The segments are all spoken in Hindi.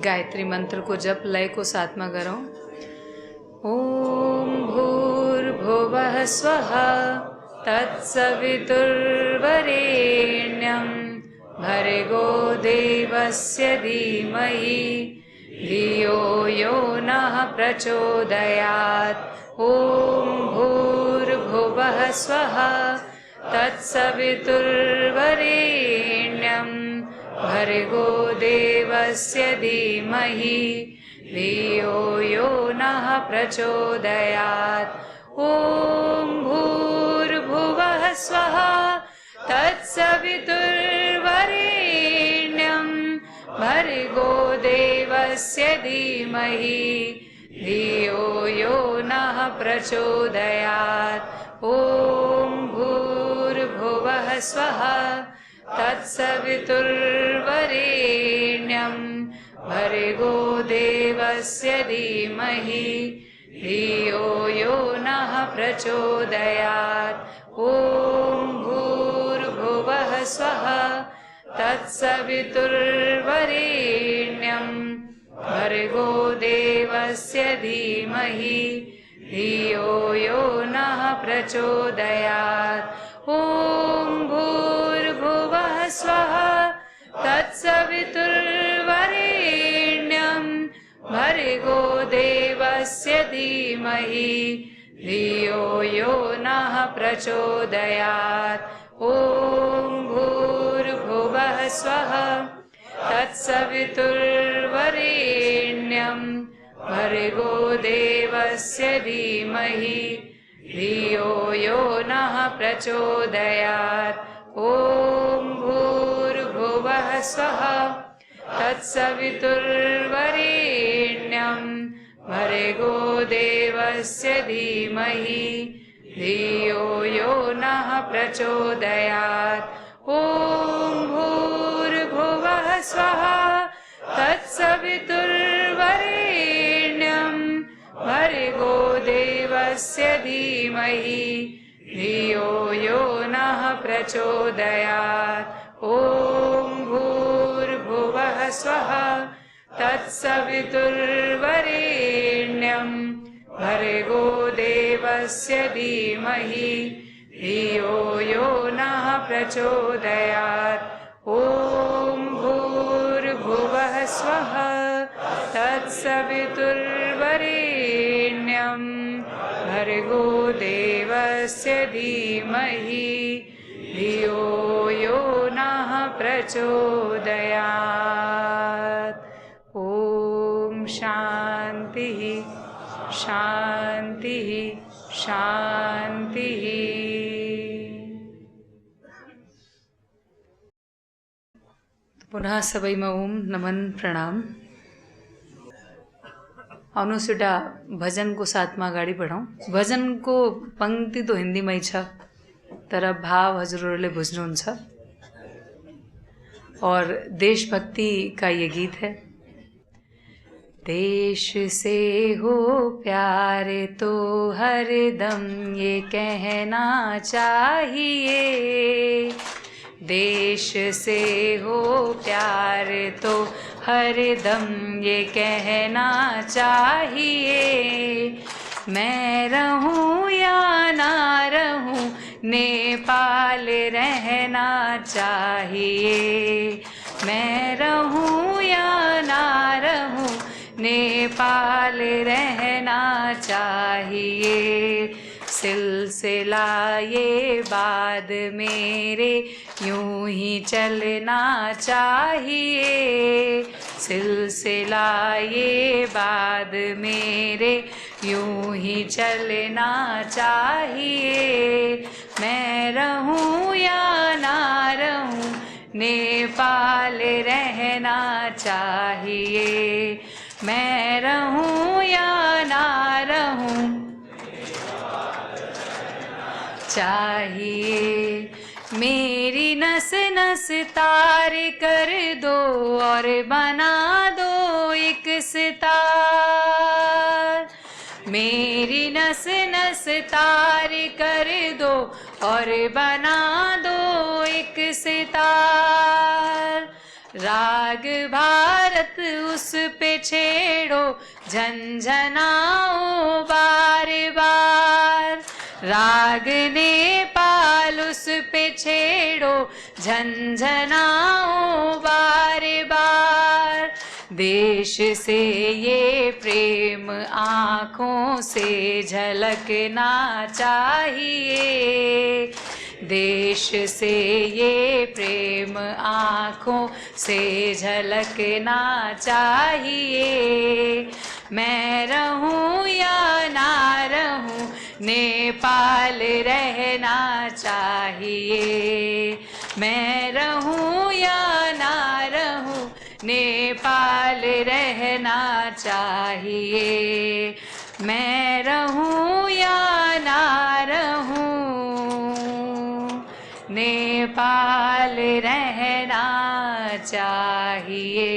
गायत्री मंत्र को जप लय को साथ में करो। ओम भूर्भुवः स्वः तत्सवितुर्वरेण्यं भर्गो देवस्य धीमहि धियो यो नः प्रचोदयात्। ओम भूर्भुवः स्वः तत्सवितुर्वरेण्यं भर्गो देवस्य धीमहि धियो यो नः प्रचोदयात्। ओम भूर्भुवः स्वः तत्सवितुर्वरेण्यं भर्गो देवस्य धीमहि धियो यो नः प्रचोदयात्। ओम भूर्भुवः स्वः तत्सवितुर्वरेण्यं भर्गो देवस्य धीमहि धियो यो नः प्रचोदयात्। ओम भूर्भुवः स्वः तत्सवितुर्वरेण्यं भर्गो देवस्य धीमहि धियो यो नः प्रचोदयात्। ओम भूर्भुवः स्वः तत्सवितुर्वरेण्यं भर्गो देवस्य धीमहि धियो यो नः प्रचोदयात्। ओम भूर्भुवः स्वः तत्सवितुर्वरेण्यं भर्गो देवस्य धीमहि धियो यो नः प्रचोदयात्। ओम भूर्भुवः स्वः तत्सवितुर्वरेण्यं भर्गो देवस्य धीमहि धियो यो नः प्रचोदयात्। ओम भूर्भुवः स्वः तत्सवितुर्वरेण्यं भर्गो देवस्य धीमहि धियो यो नः प्रचोदयात्। ओम भूर्भुवः स्वः तत्सवितुर्वरेण्यं भर्गो देवस्य धीमहि धियो यो नः प्रचोदयात्। ओम भूर्भुवः स्वः तत्सवितुर्वरेण्यं भर्गो देवस्य धीमहि धियो यो नः प्रचोदयात्। ओम शांति शांति शांति। पुनः सबै में ओम नमन प्रणाम। अनुसुटा भजन को साथ में अगाडि बढाउँ। भजन को पंक्ति तो हिंदी में छ, तर भाव हजुरहरूले बुझ्नुहुन्छ। और देशभक्ति का ये गीत है। देश से हो प्यार तो हरदम ये कहना चाहिए, देश से हो प्यार तो हरदम ये कहना चाहिए। मैं रहूं या ना रहूं नेपाल रहना चाहिए, मैं रहूं या ना रहूं नेपाल रहना चाहिए। सिलसिला ये बाद मेरे यूं ही चलना चाहिए, सिलसिला ये बाद मेरे यूं ही चलना चाहिए। मैं रहूं या ना रहूं नेपाल रहना चाहिए, मैं रहूं या ना रहूं चाहिए। मेरी नस नस तार कर दो और बना दो एक सितार, मेरी नस नस तार कर दो और बना दो एक सितार। राग भारत उस पे छेड़ो झंझनाओ बार बार, राग नेपाल उस पे छेड़ो झंझनाओ बार बार। देश से ये प्रेम आँखों से झलकना चाहिए, देश से ये प्रेम आँखों से झलकना चाहिए। मैं रहूं या ना रहूं नेपाल रहना चाहिए, मैं रहूं या ना रहूं नेपाल रहना चाहिए, मैं रहूं या ना रहूं नेपाल रहना चाहिए।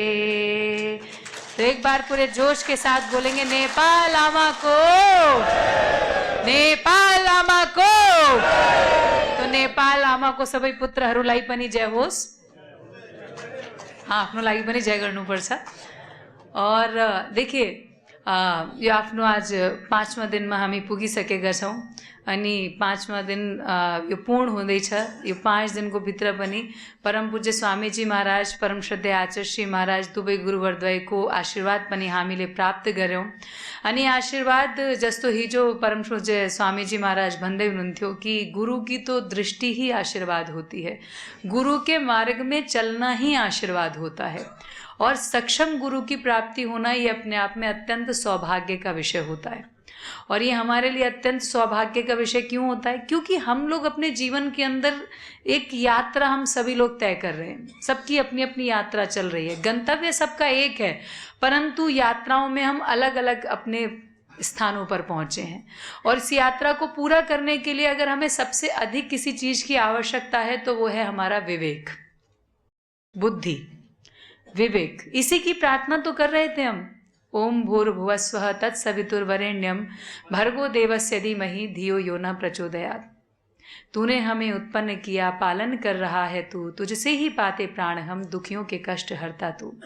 तो एक बार पूरे जोश के साथ बोलेंगे, नेपाल आमा को, नेपाल आमा को। तो नेपाल आमा को सबै पुत्रहरूलाई पनि जय होस्। आफ्नो लागि पनि जय गर्नुपर्छ। और देखिए यो आफ्नो आज 5वां दिनमा हामी पुगिसकेका छौँ अनि 5वां दिन यो पूर्ण हुँदैछ। यो 5 दिनको भित्र पनि परम पूज्य स्वामीजी महाराज, परम श्रद्धेय आचार्य श्री महाराज दुवै गुरुवर्द्वयको आशीर्वाद पनि हामीले प्राप्त गर्यौं। अनि आशीर्वाद जस्तो हिजो परम पूज्य स्वामीजी महाराज भन्दै हुनुहुन्थ्यो कि गुरु की तो दृष्टि ही आशीर्वाद होती है, गुरु के मार्ग में चलना ही आशीर्वाद होता है। और सक्षम गुरु की प्राप्ति होना ये अपने आप में अत्यंत सौभाग्य का विषय होता है। और ये हमारे लिए अत्यंत सौभाग्य का विषय क्यों होता है? क्योंकि हम लोग अपने जीवन के अंदर एक यात्रा हम सभी लोग तय कर रहे हैं, सबकी अपनी अपनी यात्रा चल रही है, गंतव्य सबका एक है, परंतु यात्राओं में हम अलग अलग अपने स्थानों पर पहुंचे हैं। और इस यात्रा को पूरा करने के लिए अगर हमें सबसे अधिक किसी चीज की आवश्यकता है तो वो है हमारा विवेक, बुद्धि, विवेक। इसी की प्रार्थना तो कर रहे थे हम। ओम भूर्भुवस्वः तत्सवितुर्वरेण्यम भर्गो देवस्य धीमहि धियो यो न प्रचोदयात्। तूने हमें उत्पन्न किया, पालन कर रहा है तू, तुझसे ही पाते प्राण हम, दुखियों के कष्ट हरता तू।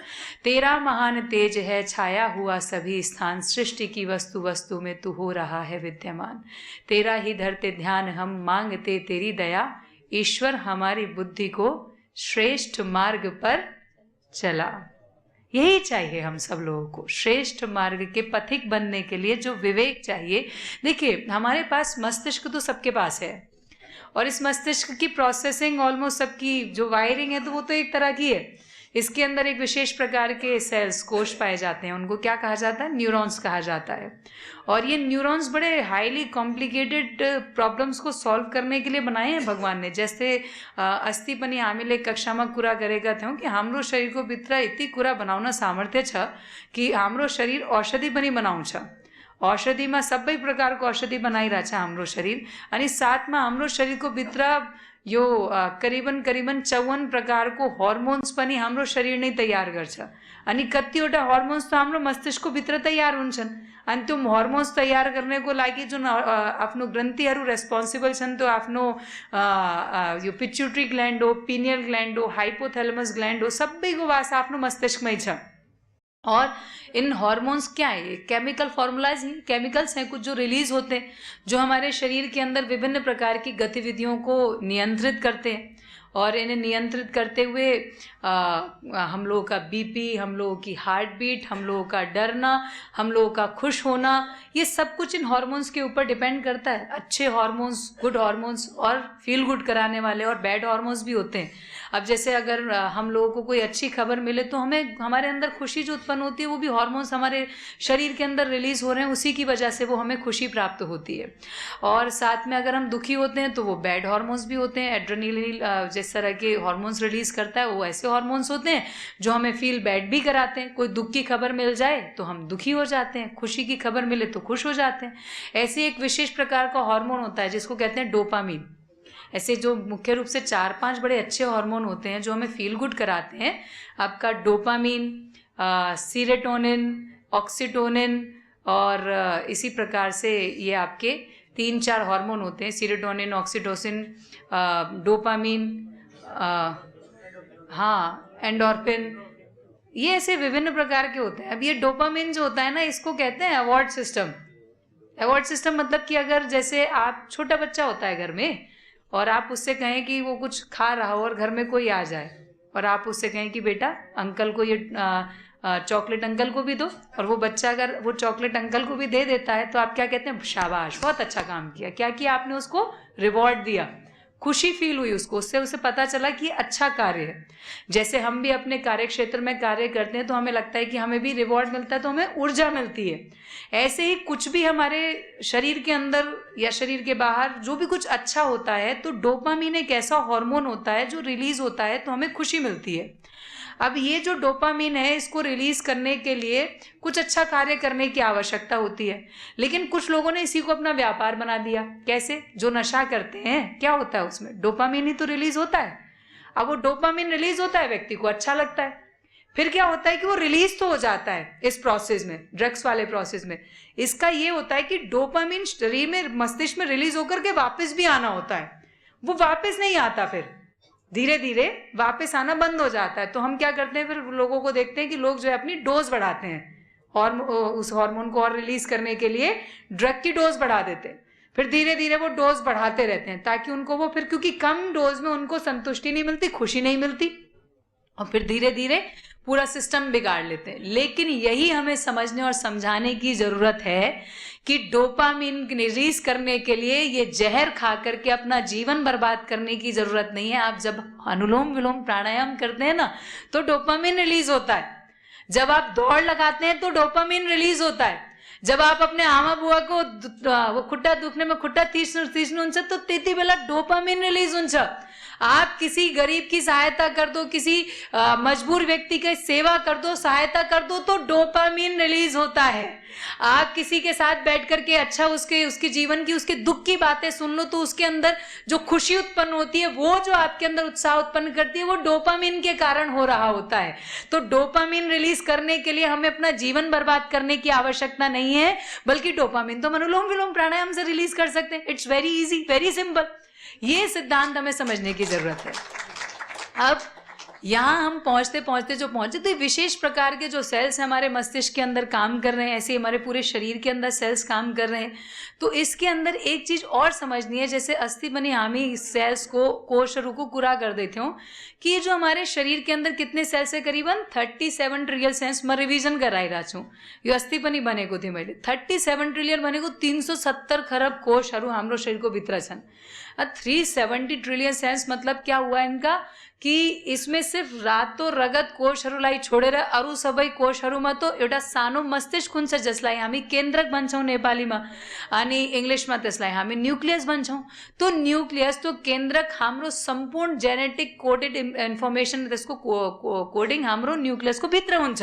तेरा महान तेज है छाया हुआ सभी स्थान, सृष्टि की वस्तु वस्तु में तू हो रहा है विद्यमान। तेरा ही धरते ध्यान हम, मांगते तेरी दया, ईश्वर हमारी बुद्धि को श्रेष्ठ मार्ग पर चला। यही चाहिए हम सब लोगों को, श्रेष्ठ मार्ग के पथिक बनने के लिए जो विवेक चाहिए। देखिए हमारे पास मस्तिष्क तो सबके पास है, और इस मस्तिष्क की प्रोसेसिंग ऑलमोस्ट सबकी जो वायरिंग है तो वो तो एक तरह की है। इसके अंदर एक विशेष प्रकार के सेल्स, कोष पाए जाते हैं, उनको क्या कहा जाता है? न्यूरॉन्स कहा जाता है। और ये न्यूरॉन्स बड़े हाईली कॉम्प्लिकेटेड प्रॉब्लम्स को सॉल्व करने के लिए बनाए हैं भगवान ने। जैसे अस्ति पनि हामीले कक्षामा कुरा गरेका थियौँ कि हाम्रो शरीरको भित्र यति कुरा बनाउन सामर्थ्य छ कि हाम्रो शरीर औषधि पनि बनाउँछ। औषधिमा सबै प्रकारको औषधि बनाइरहेछ हाम्रो शरीर। अनि साथमा हाम्रो शरीरको भित्र यो करीबन 54 प्रकारको हर्मोन्स पनि हाम्रो शरीर नै तयार गर्छ अनि कतिवटा हर्मोन्स त हाम्रो मस्तिष्कभित्र तयार हुन्छन् अनि त्यो हर्मोन्स तयार गर्नको लागि जुन आफ्नो ग्रन्थीहरू रेस्पोन्सिबल छन् त्यो आफ्नो यो पिट्युटरी ग्ल्यान्ड हो, पिनियल ग्ल्यान्ड हो, हाइपोथैलेमस ग्ल्यान्ड हो, सबैको वास आफ्नो मस्तिष्कमै छ। और इन हॉर्मोन्स क्या है? ये केमिकल फॉर्मूलाज हैं, केमिकल्स हैं कुछ जो रिलीज होते हैं, जो हमारे शरीर के अंदर विभिन्न प्रकार की गतिविधियों को नियंत्रित करते हैं और इन्हें नियंत्रित करते हुए हम लोगों का बीपी, हम लोगों की हार्ट बीट, हम लोगों का डरना, हम लोगों का खुश होना, ये सब कुछ इन हार्मोन्स के ऊपर डिपेंड करता है। अच्छे हार्मोन्स, गुड हार्मोन्स और फील गुड कराने वाले, और बैड हार्मोन्स भी होते हैं। अब जैसे अगर हम लोगों को कोई अच्छी खबर मिले तो हमें हमारे अंदर खुशी जो उत्पन्न होती है वो भी हार्मोन्स हमारे शरीर के अंदर रिलीज हो रहे हैं, उसी की वजह से वो हमें खुशी प्राप्त होती है। और साथ में अगर हम दुखी होते हैं तो वो बैड हार्मोन्स भी होते हैं। एड्रेनलिन जिस तरह के हार्मोन्स रिलीज करता है वो ऐसे हार्मोन्स होते हैं जो हमें फील बैड भी कराते हैं। कोई दुख की खबर मिल जाए तो हम दुखी हो जाते हैं, खुशी की खबर मिले तो खुश हो जाते हैं। ऐसे एक विशेष प्रकार का हार्मोन होता है जिसको कहते हैं डोपामीन। ऐसे जो मुख्य रूप से 4-5 बड़े अच्छे हार्मोन होते हैं जो हमें फील गुड कराते हैं, आपका डोपामीन, सीरोटोनिन, ऑक्सीटोनिन और इसी प्रकार से ये आपके 3-4 हार्मोन होते हैं, सीरोटोनिन, ऑक्सीटोसिन, डोपामीन, हाँ एंडोर्फिन, ये ऐसे विभिन्न प्रकार के होते हैं। अब ये डोपामीन जो होता है ना, इसको कहते हैं अवार्ड सिस्टम। अवार्ड सिस्टम मतलब कि अगर जैसे आप, छोटा बच्चा होता है घर में और आप उससे कहें कि वो कुछ खा रहा हो और घर में कोई आ जाए और आप उससे कहें कि बेटा अंकल को ये चॉकलेट अंकल को भी दो, और वो बच्चा अगर वो चॉकलेट अंकल को भी दे देता है तो आप क्या कहते हैं? शाबाश, बहुत अच्छा काम किया। क्या किया आपने? उसको रिवॉर्ड दिया, खुशी फील हुई उसको, उससे उसे पता चला कि अच्छा कार्य है। जैसे हम भी अपने कार्य क्षेत्र में कार्य करते हैं तो हमें लगता है कि हमें भी रिवॉर्ड मिलता है तो हमें ऊर्जा मिलती है। ऐसे ही कुछ भी हमारे शरीर के अंदर या शरीर के बाहर जो भी कुछ अच्छा होता है तो डोपामीन एक ऐसा हार्मोन होता है जो रिलीज होता है तो हमें खुशी मिलती है। अब ये जो डोपामीन है इसको रिलीज करने के लिए कुछ अच्छा कार्य करने की आवश्यकता होती है, लेकिन कुछ लोगों ने इसी को अपना व्यापार बना दिया। कैसे? जो नशा करते हैं, क्या होता है उसमें? डोपामीन ही तो रिलीज होता है। अब वो डोपामीन रिलीज होता है, व्यक्ति को अच्छा लगता है, फिर क्या होता है कि वो रिलीज तो हो जाता है इस प्रोसेस में, ड्रग्स वाले प्रोसेस में। इसका ये होता है कि डोपामीन शरीर में, मस्तिष्क में रिलीज होकर के वापस भी आना होता है, वो वापस नहीं आता, फिर धीरे धीरे वापस आना बंद हो जाता है। तो हम क्या करते हैं, फिर लोगों को देखते हैं कि लोग जो है अपनी डोज बढ़ाते हैं और उस हार्मोन को और रिलीज करने के लिए ड्रग की डोज बढ़ा देते हैं। फिर धीरे धीरे वो डोज बढ़ाते रहते हैं ताकि उनको वो फिर, क्योंकि कम डोज में उनको संतुष्टि नहीं मिलती, खुशी नहीं मिलती, और फिर धीरे धीरे पूरा सिस्टम बिगाड़ लेते हैं। लेकिन यही हमें समझने और समझाने की जरूरत है कि डोपामीन रिलीज करने के लिए ये जहर खा करके अपना जीवन बर्बाद करने की जरूरत नहीं है। आप जब अनुलोम विलोम प्राणायाम करते हैं ना तो डोपामीन रिलीज होता है, जब आप दौड़ लगाते हैं तो डोपामीन रिलीज होता है, जब आप अपने आमा बुआ को वो खुट्टा दुखने में खुट्टा तीसनु तो त्यति बेला डोपामीन रिलीज हुन्छ। आप किसी गरीब की सहायता कर दो, किसी मजबूर व्यक्ति की सेवा कर दो, सहायता कर दो तो डोपामीन रिलीज होता है। आप किसी के साथ बैठ करके अच्छा उसके जीवन की, उसके दुख की बातें सुन लो तो उसके अंदर जो खुशी उत्पन्न होती है, वो जो आपके अंदर उत्साह उत्पन्न करती है, वो डोपामीन के कारण हो रहा होता है। तो डोपामीन रिलीज करने के लिए हमें अपना जीवन बर्बाद करने की आवश्यकता नहीं है, बल्कि डोपामीन तो अनुलोम विलोम प्राणायाम से रिलीज कर सकते हैं। It's very easy, very simple. ये सिद्धांत हमें समझने की जरूरत है। अब यहाँ हम पहुँचते पहुँचते जो पहुँचे तो विशेष प्रकार के जो सेल्स हमारे मस्तिष्क के अंदर काम कर रहे हैं, ऐसे हमारे पूरे शरीर के अंदर सेल्स काम कर रहे हैं। तो इसके अंदर एक चीज़ और समझनी है, जैसे अस्थि बनी हामी सेल्स को कोशरू को पूरा कर देते हो कि ये जो हमारे शरीर के अंदर कितने सेल्स है, करीबन 37 ट्रिलियन सेल्स मैं रिविजन कराइरहेको छु। यो अस्ति पनि बनेको थिएँ मैले। 37 ट्रिलियन भनेको 370 खरब कोशहरू हाम्रो शरीरको भित्र छन्। 370 ट्रिलियन सेल्स मतलब क्या हुआ इनका कि इसमें सिर्फ रातो रगत कोशहरूलाई छोडेर अरू सबै कोशहरूमा तो एउटा सानो मस्तिष्क हुन्छ जसलाई हामी केन्द्रक भन्छौँ नेपालीमा, अनि इंग्लिशमा त्यसलाई हामी न्यूक्लियस भन्छौँ। तो न्यूक्लियस तो केन्द्रक हाम्रो सम्पूर्ण जेनेटिक कोडेड इन्फर्मेसन त्यसको कोडिङ हाम्रो न्यूक्लियसको भित्र हुन्छ।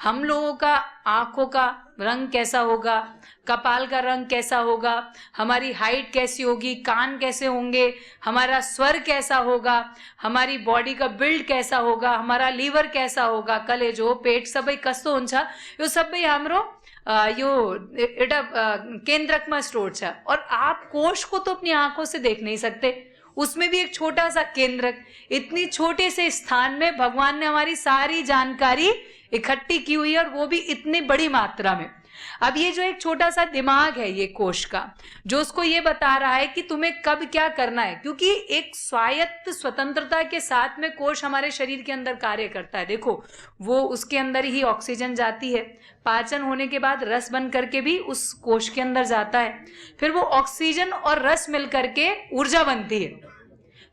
हम लोगों का आंखों का रंग कैसा होगा, कपाल का रंग कैसा होगा, हमारी हाइट कैसी होगी, कान कैसे होंगे, हमारा स्वर कैसा होगा, हमारी बॉडी का बिल्ड कैसा होगा, हमारा लीवर कैसा होगा, कलेजो पेट सबै कस्तो हुन्छ, यो सबै हाम्रो यो एउटा केन्द्रकमा स्टोर छ। और आप कोष को तो अपनी आंखों से देख नहीं सकते, उसमें भी एक छोटा सा केंद्रक, इतनी छोटे से स्थान में भगवान ने हमारी सारी जानकारी इकट्ठी की हुई है, और वो भी इतनी बड़ी मात्रा में। अब ये जो एक छोटा सा दिमाग है ये कोष का, जो उसको ये बता रहा है कि तुम्हें कब क्या करना है, क्योंकि एक स्वायत्त स्वतंत्रता के साथ में कोष हमारे शरीर के अंदर कार्य करता है। देखो, वो उसके अंदर ही ऑक्सीजन जाती है, पाचन होने के बाद रस बन करके भी उस कोष के अंदर जाता है, फिर वो ऑक्सीजन और रस मिल करके ऊर्जा बनती है।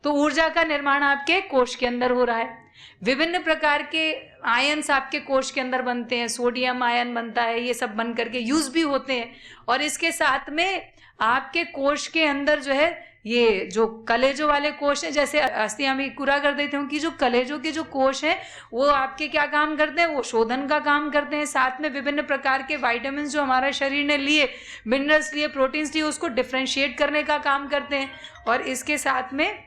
तो ऊर्जा का निर्माण आपके कोष के अंदर हो रहा है। विभिन्न प्रकार के आयन्स आपके कोष के अंदर बनते हैं, सोडियम आयन बनता है, ये सब बन करके यूज भी होते हैं। और इसके साथ में आपके कोष के अंदर जो है ये जो कलेजो वाले कोष हैं, जैसे अस्थि हम पूरा कर देते हूँ कि जो कलेजो के जो कोष हैं वो आपके क्या काम करते हैं, वो शोधन का काम करते हैं। साथ में विभिन्न प्रकार के वाइटामिन जो हमारे शरीर ने लिए, मिनरल्स लिए, प्रोटीन्स लिए, उसको डिफ्रेंशिएट करने का काम करते हैं। और इसके साथ में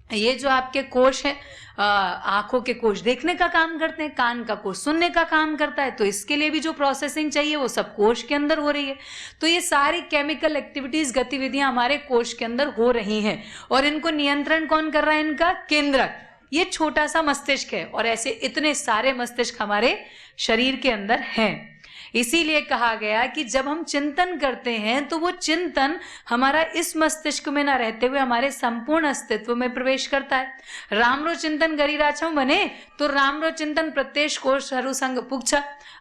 ये जो आपके कोष हैं, आंखों के कोष देखने का काम करते हैं, कान का कोष सुनने का काम करता है, तो इसके लिए भी जो प्रोसेसिंग चाहिए वो सब कोष के अंदर हो रही है। तो ये सारी केमिकल एक्टिविटीज, गतिविधियां हमारे कोष के अंदर हो रही हैं, और इनको नियंत्रण कौन कर रहा है, इनका केंद्रक, ये छोटा सा मस्तिष्क है। और ऐसे इतने सारे मस्तिष्क हमारे शरीर के अंदर हैं। इसीलिए कहा गया कि जब हम चिंतन करते हैं तो वो चिंतन हमारा इस मस्तिष्क में ना रहते हुए हमारे संपूर्ण अस्तित्व में प्रवेश करता है। रामरो चिंतन गरिरहेछौं भने तो रामरो चिंतन प्रत्येक कोषहरूसँग पुग्छ,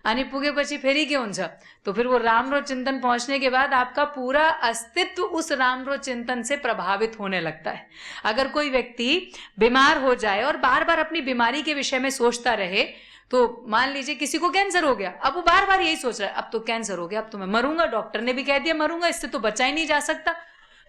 अनि पुगेपछि फेरि के हुन्छ, तो फिर वो रामरो चिंतन पहुंचने के बाद आपका पूरा अस्तित्व उस रामरो चिंतन से प्रभावित होने लगता है। अगर कोई व्यक्ति बीमार हो जाए और बार बार अपनी बीमारी के विषय में सोचता रहे, तो मान लीजिए किसी को कैंसर हो गया, अब वो बार बार यही सोच रहा है, अब तो कैंसर हो गया, अब तो मैं मरूंगा, डॉक्टर ने भी कह दिया मरूंगा, इससे तो बचा ही नहीं जा सकता,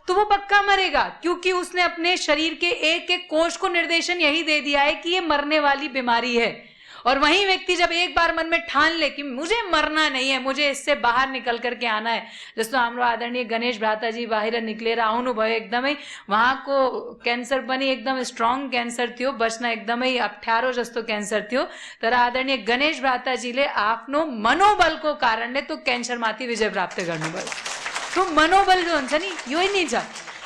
तो वो पक्का मरेगा, क्योंकि उसने अपने शरीर के एक एक कोष को निर्देशन यही दे दिया है कि ये मरने वाली बीमारी है। और वही व्यक्ति जब एक बार मन में ठान ले कि मुझे मरना नहीं है, मुझे इससे बाहर निकल करके आना है, जस्तो हाम्रो आदरणीय गणेश भ्राताजी बाहिर निक्लेर आउनुभयो, एकदमै उहाँको क्यान्सर पनि एकदम स्ट्रङ क्यान्सर थियो, बच्न एकदमै अप्ठ्यारो जस्तो क्यान्सर थियो, तर आदरणीय गणेश भ्राताजीले आफ्नो मनोबलको कारणले त्यो क्यान्सरमाथि विजय प्राप्त गर्नुभयो। तो मनोबल जो हुन्छ नि, यो ही नहीं छ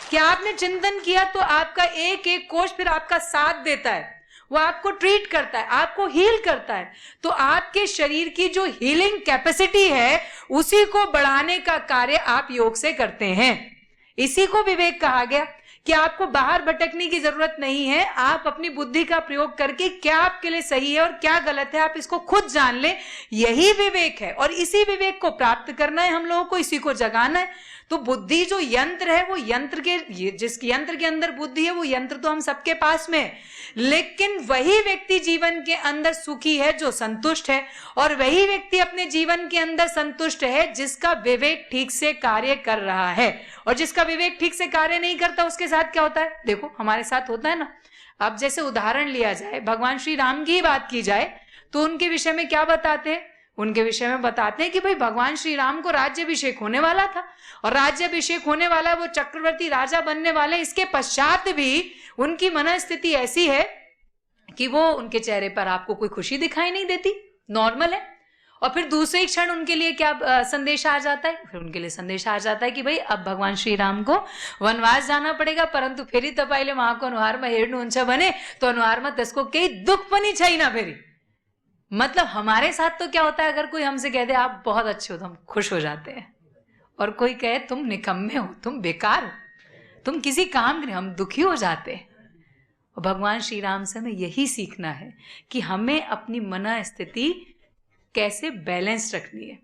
कि आपने चिंतन किया तो आपका एक एक कोष फिर आपका साथ देता है, वो आपको ट्रीट करता है, आपको हील करता है। तो आपके शरीर की जो हीलिंग कैपेसिटी है उसी को बढ़ाने का कार्य आप योग से करते हैं। इसी को विवेक कहा गया कि आपको बाहर भटकने की जरूरत नहीं है, आप अपनी बुद्धि का प्रयोग करके क्या आपके लिए सही है और क्या गलत है आप इसको खुद जान ले, यही विवेक है। और इसी विवेक को प्राप्त करना है हम लोगों को, इसी को जगाना है। तो बुद्धि जो यंत्र है, वो यंत्र के, जिस यंत्र के अंदर बुद्धि है वो यंत्र तो हम सबके पास में है, लेकिन वही व्यक्ति जीवन के अंदर सुखी है जो संतुष्ट है, और वही व्यक्ति अपने जीवन के अंदर संतुष्ट है जिसका विवेक ठीक से कार्य कर रहा है। और जिसका विवेक ठीक से कार्य नहीं करता उसके साथ क्या होता है, देखो हमारे साथ होता है ना। अब जैसे उदाहरण लिया जाए, भगवान श्री राम की ही बात की जाए तो उनके विषय में क्या बताते हैं, उनके विषय में बताते हैं कि भाई भगवान श्री राम को राज्याभिषेक होने वाला था, और राज्याभिषेक होने वाला, वो चक्रवर्ती राजा बनने वाले, इसके पश्चात भी उनकी मनस्थिति ऐसी है कि वो, उनके चेहरे पर आपको कोई खुशी दिखाई नहीं देती, नॉर्मल है। और फिर दूसरे ही क्षण उनके लिए क्या संदेश आ जाता है, फिर उनके लिए संदेश आ जाता है कि भाई अब भगवान श्री राम को वनवास जाना पड़ेगा, परंतु फेरि तपाईले उहाँको अनुहारमा हेर्नुहुन्छ भने तो अनुहारमा त्यसको केही दुख पनि छैन फेरि। मतलब हमारे साथ तो क्या होता है, अगर कोई हमसे कह दे आप बहुत अच्छे हो तो हम खुश हो जाते हैं, और कोई कहे तुम निकम्मे हो, तुम बेकार हो, तुम किसी काम के नहीं, हम दुखी हो जाते हैं। और भगवान श्री राम से हमें यही सीखना है कि हमें अपनी मन स्थिति कैसे बैलेंस रखनी है।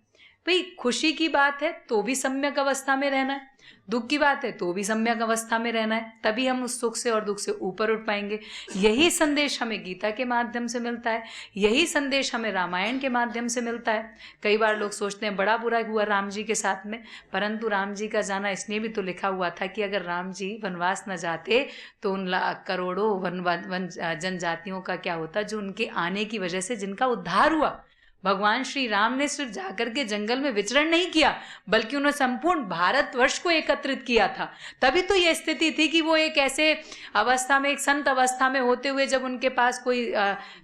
भाई खुशी की बात है तो भी सम्यक अवस्था में रहना है, दुख की बात है तो भी सम्यक अवस्था में रहना है, तभी हम उस सुख से और दुख से ऊपर उठ पाएंगे। यही संदेश हमें गीता के माध्यम से मिलता है, यही संदेश हमें रामायण के माध्यम से मिलता है। कई बार लोग सोचते हैं बड़ा बुरा हुआ राम जी के साथ में, परंतु राम जी का जाना इसलिए भी तो लिखा हुआ था कि अगर राम जी वनवास न जाते तो उन करोड़ों वन जनजातियों का क्या होता, जो उनके आने की वजह से जिनका उद्धार हुआ, भगवान श्री राम ने सिर्फ जाकर के जंगल में विचरण नहीं किया, बल्कि उन्होंने संपूर्ण भारतवर्ष को एकत्रित किया था। तभी तो ये स्थिति थी कि वो एक ऐसे अवस्था में, एक संत अवस्था में होते हुए, जब उनके पास कोई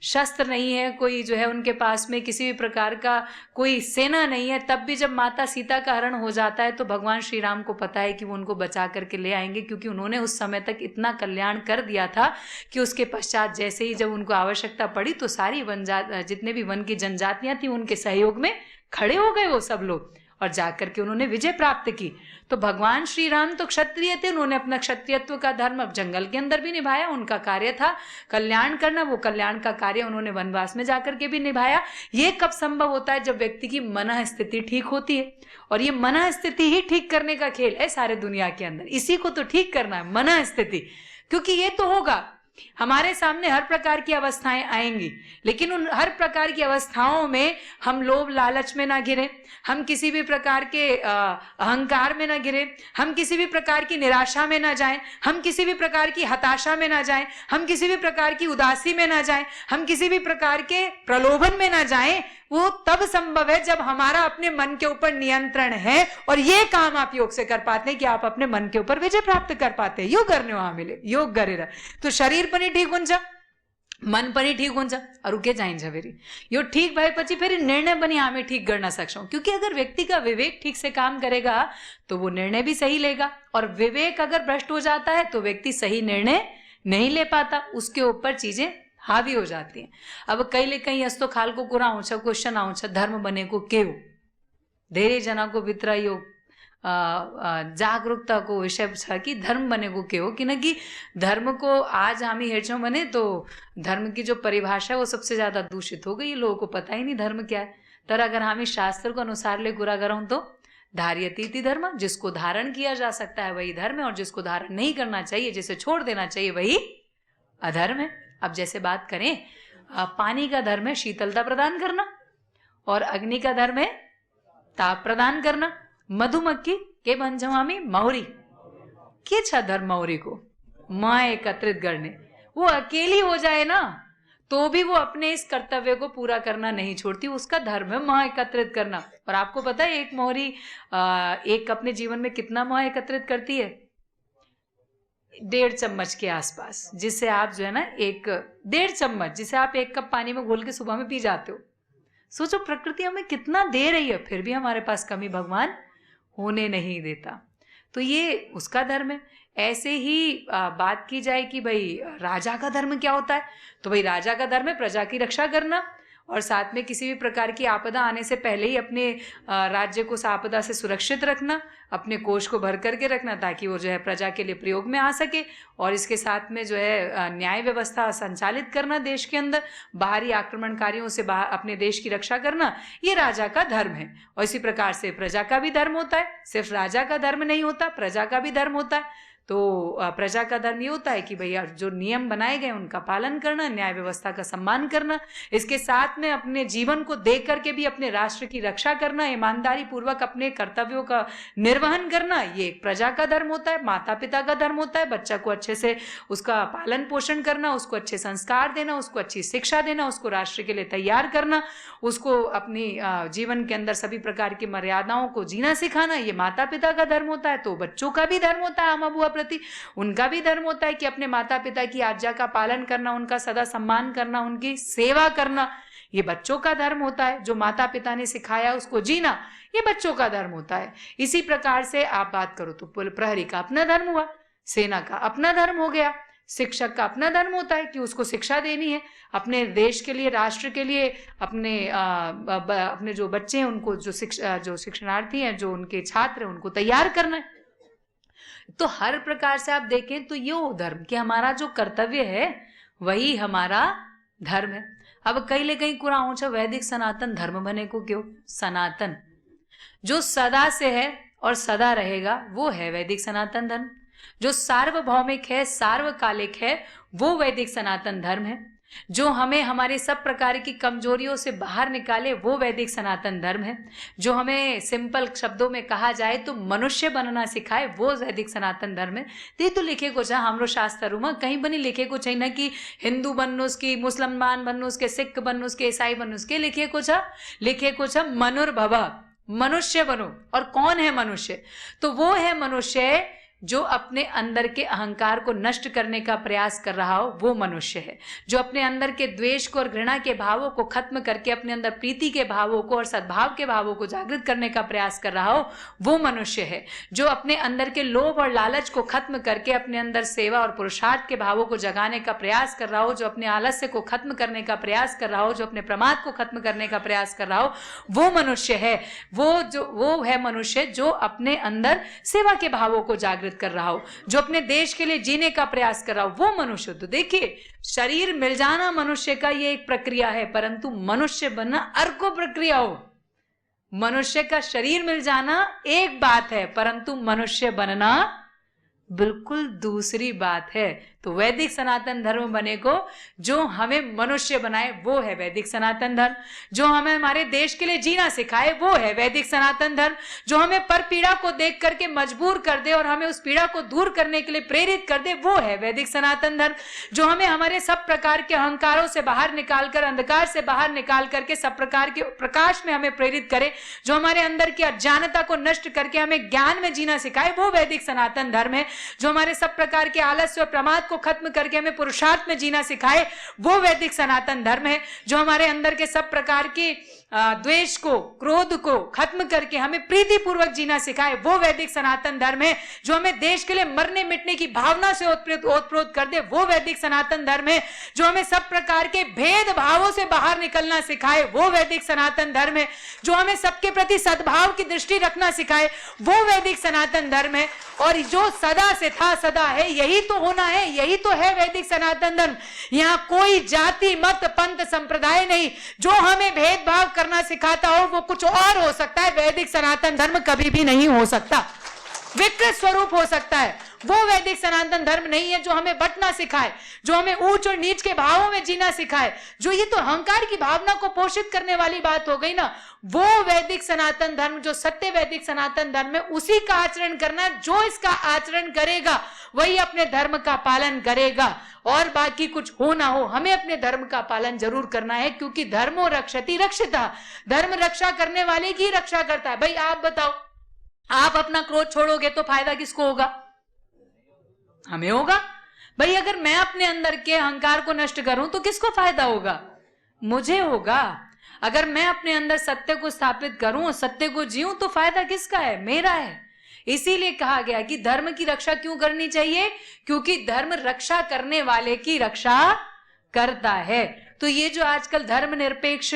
शस्त्र नहीं है, कोई जो है उनके पास में किसी भी प्रकार का कोई सेना नहीं है, तब भी जब माता सीता का हरण हो जाता है तो भगवान श्री राम को पता है कि वो उनको बचा करके ले आएंगे, क्योंकि उन्होंने उस समय तक इतना कल्याण कर दिया था कि उसके पश्चात जैसे ही जब उनको आवश्यकता पड़ी तो सारी जितने भी वन की जनजातियां थी उनके सहयोग में खड़े हो गए वो सब लोग, और जाकर के उन्होंने विजय प्राप्त की। तो भगवान श्री राम तो क्षत्रिय थे, उन्होंने अपना क्षत्रियत्व का धर्म अब जंगल के अंदर भी निभाया, उनका कार्य था कल्याण करना, वो कल्याण का कार्य उन्होंने वनवास में जाकर के भी निभाया। ये कब संभव होता है? जब व्यक्ति की मन स्थिति ठीक होती है, और ये मन स्थिति ही ठीक करने का खेल है सारे दुनिया के अंदर। इसी को तो ठीक करना है, मन स्थिति, क्योंकि ये तो होगा, हमारे सामने हर प्रकार की अवस्थाएं आएंगी, लेकिन उन हर प्रकार की अवस्थाओं में हम लोभ लालच में ना गिरे, हम किसी भी प्रकार के अहंकार में ना गिरे, हम किसी भी प्रकार की निराशा में ना जाएं, हम किसी भी प्रकार की हताशा में ना जाएं, हम किसी भी प्रकार की उदासी में ना जाएं, हम किसी भी प्रकार के प्रलोभन में ना जाएं। वो तब संभव है जब हमारा अपने मन के ऊपर नियंत्रण है, और ये काम आप योग से कर पाते हैं कि आप अपने मन के ऊपर विजय प्राप्त कर पाते हैं। योग करने वहां मिले, योग करे तो शरीर पण ठीक हुन्छ, मन पनि ठीक हुन्छ, अरू के चाहिन्छ फेरि? यो ठीक भएपछि फेरि निर्णय पनि हामी ठीक गर्न सक्छौं, क्योंकि अगर व्यक्ति का विवेक ठीक से काम करेगा तो वो निर्णय भी सही लेगा, और विवेक अगर भ्रष्ट हो जाता है तो व्यक्ति सही निर्णय नहीं ले पाता, उसके ऊपर चीजें हावी हो जाती हैं। अब कहीं यस्तो खालको कुरा आउँछ, क्वेश्चन आउँछ, धर्म बनेको के हो? धेरैजनाको भित्र यो जागरूकताको विषय छ कि धर्म बनेको के हो, किनकि धर्म को आज हामी हेर्छौं भने तो धर्म की जो परिभाषा है वो सबसे ज्यादा दूषित हो गई, लोगों को पता ही नहीं धर्म क्या है। तर अगर हामी शास्त्र को अनुसारले कुरा गरौं तो धार्यतीति धर्म, जिसको धारण किया जा सकता है वही धर्म है, और जिसको धारण नहीं करना चाहिए, जिसे छोड़ देना चाहिए, वही अधर्म है। अब जैसे बात करें, पानी का धर्म है शीतलता प्रदान करना, और अग्नि का धर्म है ताप प्रदान करना। मधुमक्खी के भन्छौं हामी मौरी, के छ धर्म मौरी को? म एकत्रित करने। वो अकेली हो जाए ना तो भी वो अपने इस कर्तव्य को पूरा करना नहीं छोड़ती, उसका धर्म है मह एकत्रित करना। और आपको पता है एक मौरी एक अपने जीवन में कितना मह एकत्रित करती है? 1.5 चम्मच के आसपास, जिससे आप जो है ना 1.5 चम्मच, जिसे आप 1 कप पानी में घोल के सुबह में पी जाते हो। सोचो प्रकृति हमें कितना दे रही है, फिर भी हमारे पास कमी भगवान होने नहीं देता। तो ये उसका धर्म है। ऐसे ही बात की जाए कि भाई राजा का धर्म क्या होता है, तो भाई राजा का धर्म है प्रजा की रक्षा करना, और साथ में किसी भी प्रकार की आपदा आने से पहले ही अपने राज्य को उस आपदा से सुरक्षित रखना, अपने कोष को भर करके रखना, ताकि वो जो है प्रजा के लिए प्रयोग में आ सके। और इसके साथ में जो है न्याय व्यवस्था संचालित करना देश के अंदर, बाहरी आक्रमणकारियों से अपने देश की रक्षा करना, ये राजा का धर्म है। और इसी प्रकार से प्रजा का भी धर्म होता है, सिर्फ राजा का धर्म नहीं होता, प्रजा का भी धर्म होता है। तो प्रजा का धर्म ये होता है कि भैया जो नियम बनाए गए उनका पालन करना, न्याय व्यवस्था का सम्मान करना, इसके साथ में अपने जीवन को दे करके भी अपने राष्ट्र की रक्षा करना, ईमानदारी पूर्वक अपने कर्तव्यों का निर्वहन करना, ये एक प्रजा का धर्म होता है। माता पिता का धर्म होता है बच्चा को अच्छे से उसका पालन पोषण करना, उसको अच्छे संस्कार देना, उसको अच्छी शिक्षा देना, उसको राष्ट्र के लिए तैयार करना, उसको अपनी जीवन के अंदर सभी प्रकार की मर्यादाओं को जीना सिखाना, ये माता पिता का धर्म होता है। तो बच्चों का भी धर्म होता है, अम्मा बुआ प्रति उनका भी धर्म होता है कि अपने माता पिता की आज्ञा का पालन करना, उनका सदा सम्मान करना, उनकी सेवा करना, ये बच्चों का धर्म होता है। जो माता पिता ने सिखाया उसको जीना, ये बच्चों का धर्म होता है। इसी प्रकार से आप बात करो तो प्रहरी का अपना धर्म हुआ, सेना का अपना धर्म हो गया, शिक्षक का अपना धर्म होता है कि उसको शिक्षा देनी है, अपने देश के लिए, राष्ट्र के लिए, अपने जो बच्चे हैं उनको, जो शिक्षणार्थी हैं, जो उनके छात्र हैं, उनको तैयार करना है। तो हर प्रकार से आप देखें तो ये धर्म कि हमारा जो कर्तव्य है वही हमारा धर्म है। अब कहीं कुरा आउँछ वैदिक सनातन धर्म बनेको क्यों? सनातन जो सदा से है और सदा रहेगा वो है वैदिक सनातन धर्म। जो सार्वभौमिक है, सार्वकालिक है, वो वैदिक सनातन धर्म है। जो हमें हमारे सब प्रकार की कमजोरियों से बाहर निकाले, वो वैदिक सनातन धर्म है। जो हमें सिंपल शब्दों में कहा जाए तो मनुष्य बनना सिखाए, वो वैदिक सनातन धर्म है। ते तो लिखेको छ हाम्रो शास्त्रहरूमा, कहीँ पनि लेखेको छैन कि हिन्दू बन्नुहोस् कि मुसलमान बन्नुहोस् कि सिख बन्नुहोस् कि ईसाई बन्नुहोस्। के लेखेको छ? लेखेको छ मनुर्भव, मनुष्य बनो। और कौन है मनुष्य? तो वो है मनुष्य जो अपने अंदर के अहंकार को नष्ट करने का प्रयास कर रहा हो, वो मनुष्य है। जो अपने अंदर के द्वेष को और घृणा के भावों को खत्म करके अपने अंदर प्रीति के भावों को और सद्भाव के भावों को जागृत करने का प्रयास कर रहा हो, वो मनुष्य है। जो अपने अंदर के लोभ और लालच को खत्म करके अपने अंदर सेवा और पुरुषार्थ के भावों को जगाने का प्रयास कर रहा हो, जो अपने आलस्य को खत्म करने का प्रयास कर रहा हो, जो अपने प्रमाद को खत्म करने का प्रयास कर रहा हो, वो मनुष्य है। वो है मनुष्य जो अपने अंदर सेवा के भावों को जागृत कर रहा हो, जो अपने देश के लिए जीने का प्रयास कर रहा हो, वो मनुष्य। तो देखिए, शरीर मिल जाना मनुष्य का ये एक प्रक्रिया है, परंतु मनुष्य बनना अर्को प्रक्रिया हो। मनुष्य का शरीर मिल जाना एक बात है, परंतु मनुष्य बनना बिल्कुल दूसरी बात है। तो वैदिक सनातन धर्म बने को जो हमें मनुष्य बनाए, वो है वैदिक सनातन धर्म। जो हमें हमारे देश के लिए जीना सिखाए, वो है वैदिक सनातन धर्म। जो हमें पर पीड़ा को देख करके मजबूर कर दे और हमें उस पीड़ा को दूर करने के लिए प्रेरित कर दे, वो है वैदिक सनातन धर्म। जो हमें हमारे सब प्रकार के अहंकारों से बाहर निकालकर, अंधकार से बाहर निकाल करके सब प्रकार के प्रकाश में हमें प्रेरित करे, जो हमारे अंदर की अज्ञानता को नष्ट करके हमें ज्ञान में जीना सिखाए, वो वैदिक सनातन धर्म है। जो हमारे सब प्रकार के आलस्य और प्रमाद को खत्म करके हमें पुरुषार्थ में जीना सिखाए, वो वैदिक सनातन धर्म है। जो हमारे अंदर के सब प्रकार के द्वेष को, क्रोध को खत्म करके हमें प्रीति पूर्वक जीना सिखाए, वो वैदिक सनातन धर्म है। जो हमें देश के लिए मरने मिटने की भावना से ओतप्रोत कर दे, वो वैदिक सनातन धर्म है। जो हमें सब प्रकार के भेद भावों से बाहर निकलना सिखाए, वो वैदिक सनातन धर्म है। जो हमें सबके प्रति सद्भाव की दृष्टि रखना सिखाए, वो वैदिक सनातन धर्म है। और जो सदा से था, सदा है, यही तो होना है, यही तो है वैदिक सनातन धर्म। यहाँ कोई जाति, मत, पंथ, संप्रदाय नहीं। जो हमें भेदभाव करना सिखाता हो, वो कुछ और हो सकता है। वैदिक सनातन धर्म कभी भी नहीं हो सकता, विकृत स्वरूप हो सकता है। वो वैदिक सनातन धर्म नहीं है जो हमें बंटना सिखाए, जो हमें ऊंच और नीच के भावों में जीना सिखाए। जो ये तो अहंकार की भावना को पोषित करने वाली बात हो गई ना, वो वैदिक सनातन धर्म, जो सत्य वैदिक सनातन धर्म है, उसी का आचरण करना। जो इसका आचरण करेगा वही अपने धर्म का पालन करेगा। और बाकी कुछ हो ना हो, हमें अपने धर्म का पालन जरूर करना है, क्योंकि धर्मो रक्षति रक्षिता। धर्म रक्षा करने वाले की रक्षा करता है। भाई आप बताओ, आप अपना क्रोध छोड़ोगे तो फायदा किसको होगा? हमें होगा। भाई अगर मैं अपने अंदर के अहंकार को नष्ट करूं तो किसको फायदा होगा? मुझे होगा। अगर मैं अपने अंदर सत्य को स्थापित करूं, सत्य को जीऊं, तो फायदा किसका है? मेरा है। इसीलिए कहा गया कि धर्म की रक्षा क्यों करनी चाहिए? क्योंकि धर्म रक्षा करने वाले की रक्षा करता है। तो ये जो आजकल धर्म निरपेक्ष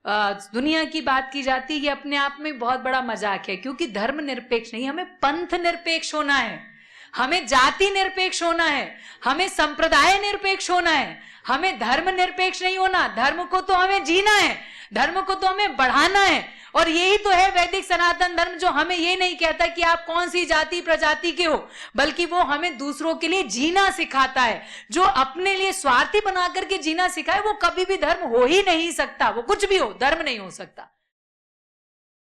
दुनिया की बात की जाती है, ये अपने आप में बहुत बड़ा मजाक है। क्योंकि धर्म निरपेक्ष नहीं, हमें पंथ निरपेक्ष होना है, हमें जाति निरपेक्ष होना है, हमें संप्रदाय निरपेक्ष होना है, हमें धर्म निरपेक्ष नहीं होना। धर्म को तो हमें जीना है, धर्म को तो हमें बढ़ाना है। और यही तो है वैदिक सनातन धर्म, जो हमें ये नहीं कहता कि आप कौन सी जाति प्रजाति के हो, बल्कि वो हमें दूसरों के लिए जीना सिखाता है। जो अपने लिए स्वार्थी बना करके जीना सिखाए, वो कभी भी धर्म हो ही नहीं सकता। वो कुछ भी हो, धर्म नहीं हो सकता।